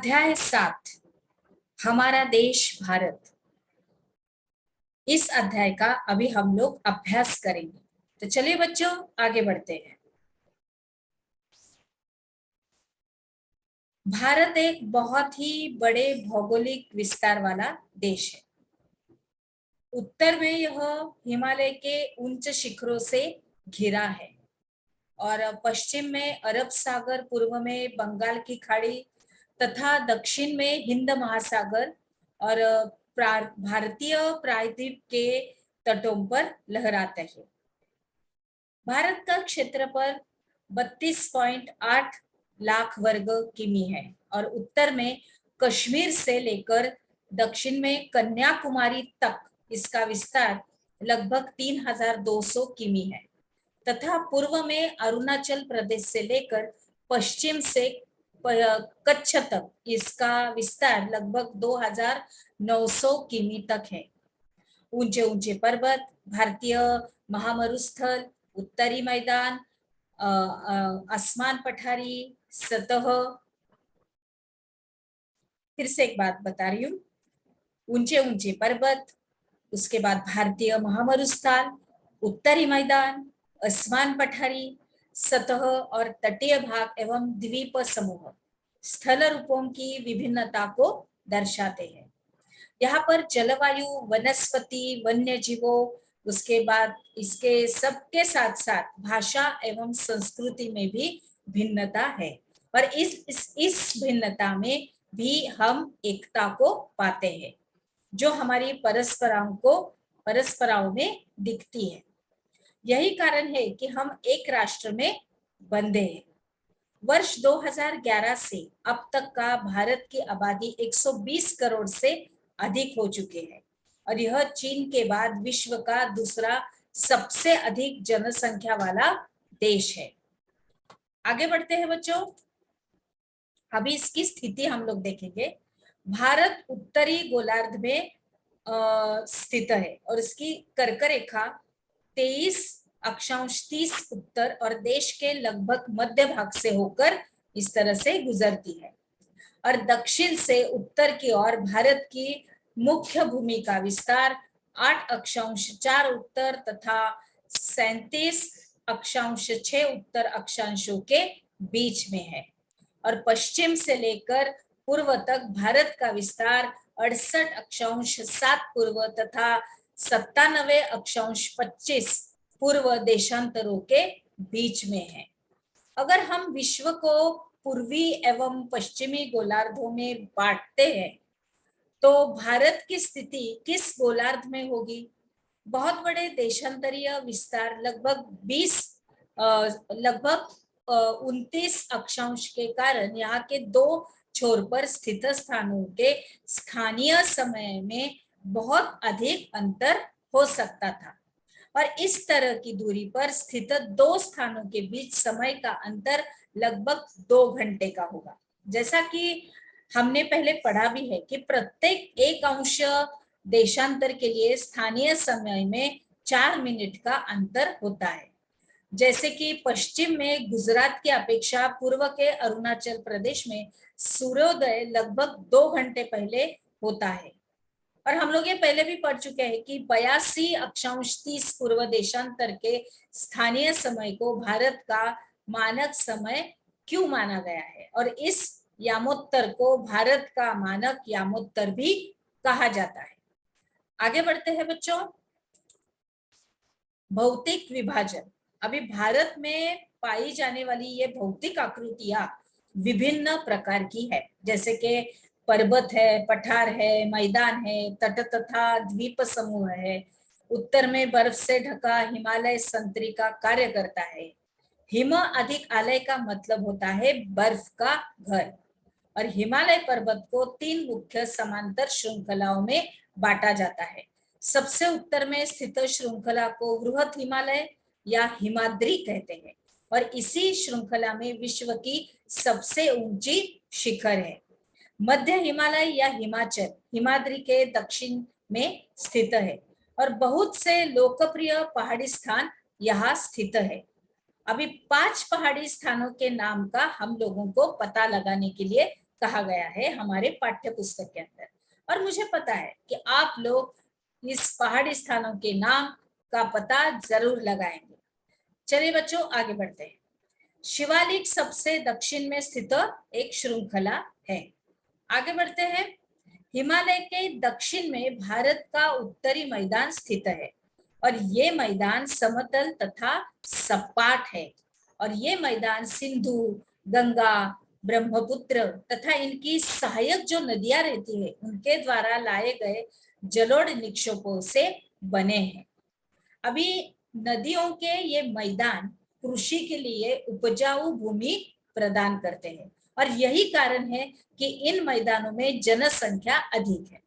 अध्याय 7 हमारा देश भारत। इस अध्याय का अभी हम लोग अभ्यास करेंगे। तो चलिए बच्चों आगे बढ़ते हैं। भारत एक बहुत ही बड़े भौगोलिक विस्तार वाला देश है। उत्तर में यह हिमालय के उच्च शिखरों से घिरा है और पश्चिम में अरब सागर, पूर्व में बंगाल की खाड़ी तथा दक्षिण में हिंद महासागर और भारतीय प्रायद्वीप के तटों पर लहराते हैं। भारत का क्षेत्रफल 32.8 लाख वर्ग किमी है और उत्तर में कश्मीर से लेकर दक्षिण में कन्याकुमारी तक इसका विस्तार लगभग 3200 किमी है तथा पूर्व में अरुणाचल प्रदेश से लेकर पश्चिम से कच्छ तक इसका विस्तार लगभग 2900 किमी तक है। ऊंचे ऊंचे पर्वत, भारतीय महामरुस्थल, उत्तरी मैदान, आसमान पठारी, सतह। फिर से एक बात बता रही हूँ, ऊंचे ऊंचे पर्वत, उसके बाद भारतीय महामरुस्थल, उत्तरी मैदान, आसमान पठारी, सतह और तटीय भाग एवं द्वीप समूह स्थल रूपों की विभिन्नता को दर्शाते हैं। यहाँ पर जलवायु, वनस्पति, वन्य जीवों, उसके बाद इसके सबके साथ साथ भाषा एवं संस्कृति में भी भिन्नता है और इस भिन्नता में भी हम एकता को पाते हैं जो हमारी परस्पराओं में दिखती है। यही कारण है कि हम एक राष्ट्र में बंधे हैं। वर्ष 2011 से अब तक का भारत की आबादी 120 करोड़ से अधिक हो चुके हैं और यह चीन के बाद विश्व का दूसरा सबसे अधिक जनसंख्या वाला देश है। आगे बढ़ते हैं बच्चों, अभी इसकी स्थिति हम लोग देखेंगे। भारत उत्तरी गोलार्ध में स्थित है और इसकी कर्क रेखा 23 उत्तर और देश के लगभग मध्य भाग से होकर इस तरह से गुजरती है और दक्षिण से उत्तर की ओर भारत की मुख्य भूमि का विस्तार 8.4 उत्तर तथा 37.6 उत्तर अक्षांशों के बीच में है और पश्चिम से लेकर पूर्व तक भारत का विस्तार 68.7 पूर्व तथा 97.25 पूर्व देशांतरों के बीच में है। अगर हम विश्व को पूर्वी एवं पश्चिमी गोलार्धों में बांटते हैं तो भारत की स्थिति किस गोलार्ध में होगी? बहुत बड़े देशांतरीय विस्तार लगभग 29 अक्षांश के कारण यहाँ के दो छोर पर स्थित स्थानों के स्थानीय समय में बहुत अधिक अंतर हो सकता था और इस तरह की दूरी पर स्थित दो स्थानों के बीच समय का अंतर लगभग 2 घंटे का होगा। जैसा कि हमने पहले पढ़ा भी है कि प्रत्येक 1 अंश देशांतर के लिए स्थानीय समय में 4 मिनट का अंतर होता है। जैसे कि पश्चिम में गुजरात की अपेक्षा पूर्व के अरुणाचल प्रदेश में सूर्योदय लगभग 2 घंटे पहले होता है और हम लोग ये पहले भी पढ़ चुके हैं कि 82.30 पूर्व देशांतर के स्थानीय समय को भारत का मानक समय क्यों माना गया है और इस यामोत्तर को भारत का मानक यामोत्तर भी कहा जाता है। आगे बढ़ते हैं बच्चों, भौतिक विभाजन। अभी भारत में पाई जाने वाली ये भौतिक आकृतियां विभिन्न प्रकार की है, जैसे कि पर्वत है, पठार है, मैदान है, तट तथा द्वीप समूह है। उत्तर में बर्फ से ढका हिमालय संतरी का कार्य करता है। हिम अधिक आलय का मतलब होता है बर्फ का घर और हिमालय पर्वत को 3 मुख्य समांतर श्रृंखलाओं में बांटा जाता है। सबसे उत्तर में स्थित श्रृंखला को बृहत हिमालय या हिमाद्री कहते हैं और इसी श्रृंखला में विश्व की सबसे ऊंची शिखर है। मध्य हिमालय या हिमाचल हिमाद्री के दक्षिण में स्थित है और बहुत से लोकप्रिय पहाड़ी स्थान यहाँ स्थित है। अभी 5 पहाड़ी स्थानों के नाम का हम लोगों को पता लगाने के लिए कहा गया है हमारे पाठ्य पुस्तक के अंदर। और मुझे पता है कि आप लोग इस पहाड़ी स्थानों के नाम का पता जरूर लगाएंगे। चलिए बच्चों आगे बढ़ते हैं। शिवालिक सबसे दक्षिण में स्थित एक श्रृंखला है। आगे बढ़ते हैं। हिमालय के दक्षिण में भारत का उत्तरी मैदान स्थित है और ये मैदान समतल तथा सपाट है। और ये मैदान सिंधु, गंगा, ब्रह्मपुत्र तथा इनकी सहायक जो नदियां रहती है उनके द्वारा लाए गए जलोढ़ निक्षेपों से बने हैं। अभी नदियों के ये मैदान कृषि के लिए उपजाऊ भूमि प्रदान करते हैं और यही कारण है कि इन मैदानों में जनसंख्या अधिक है।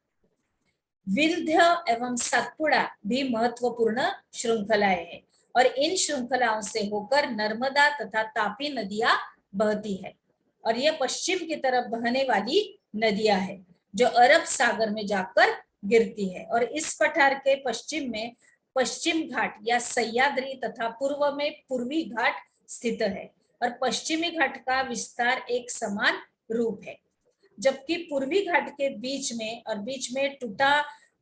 विंध्य एवं सतपुड़ा भी महत्वपूर्ण श्रृंखलाएं हैं और इन श्रृंखलाओं से होकर नर्मदा तथा तापी नदियां बहती है और ये पश्चिम की तरफ बहने वाली नदियां है जो अरब सागर में जाकर गिरती है। और इस पठार के पश्चिम में पश्चिम घाट या सह्याद्री तथा पूर्व में पूर्वी घाट स्थित है और पश्चिमी घाट का विस्तार एक समान रूप है, जबकि पूर्वी घाट के बीच में टूटा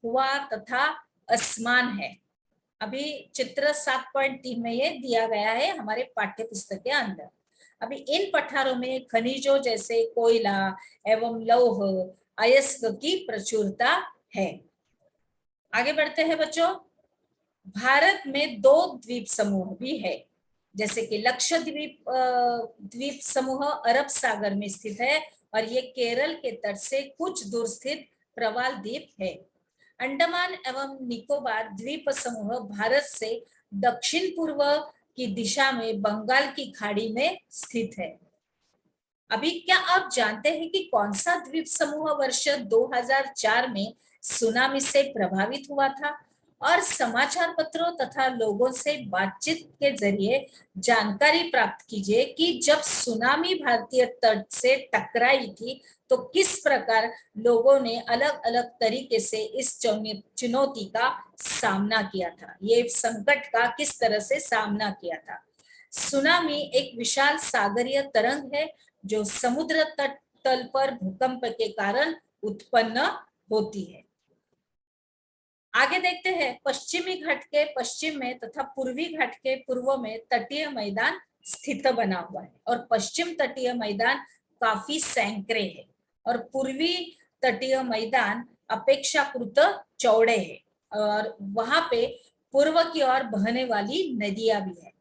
हुआ तथा असमान है। अभी चित्र 7.3 में ये दिया गया है हमारे पाठ्य पुस्तक के अंदर। अभी इन पठारों में खनिजों जैसे कोयला एवं लौह अयस्क की प्रचुरता है। आगे बढ़ते हैं बच्चों। भारत में 2 द्वीप समूह भी है, जैसे कि लक्षद्वीप द्वीप समूह अरब सागर में स्थित है और ये केरल के तट से कुछ दूर स्थित प्रवाल द्वीप है। अंडमान एवं निकोबार द्वीप समूह भारत से दक्षिण पूर्व की दिशा में बंगाल की खाड़ी में स्थित है। अभी क्या आप जानते हैं कि कौन सा द्वीप समूह वर्ष 2004 में सुनामी से प्रभावित हुआ था? और समाचार पत्रों तथा लोगों से बातचीत के जरिए जानकारी प्राप्त कीजिए कि जब सुनामी भारतीय तट से टकराई थी तो किस प्रकार लोगों ने अलग अलग तरीके से इस चुनौती का सामना किया था, ये संकट का किस तरह से सामना किया था। सुनामी एक विशाल सागरीय तरंग है जो समुद्र तल पर भूकंप के कारण उत्पन्न होती है। आगे देखते हैं। पश्चिमी घाट के पश्चिम में तथा पूर्वी घाट के पूर्व में तटीय मैदान स्थित बना हुआ है और पश्चिम तटीय मैदान काफी सैकड़े है और पूर्वी तटीय मैदान अपेक्षाकृत चौड़े है और वहां पे पूर्व की ओर बहने वाली नदियां भी है,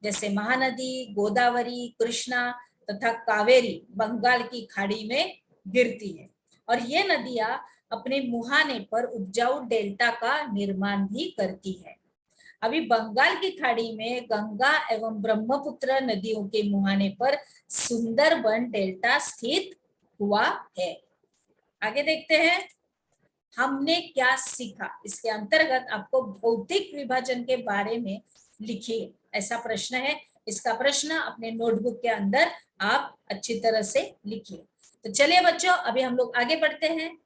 जैसे महानदी, गोदावरी, कृष्णा तथा कावेरी बंगाल की खाड़ी में गिरती है और ये नदियां अपने मुहाने पर उपजाऊ डेल्टा का निर्माण भी करती है। अभी बंगाल की खाड़ी में गंगा एवं ब्रह्मपुत्र नदियों के मुहाने पर सुंदरबन डेल्टा स्थित हुआ है। आगे देखते हैं हमने क्या सीखा। इसके अंतर्गत आपको भौतिक विभाजन के बारे में लिखिए, ऐसा प्रश्न है। इसका प्रश्न अपने नोटबुक के अंदर आप अच्छी तरह से लिखिए। तो चलिए बच्चों अभी हम लोग आगे बढ़ते हैं।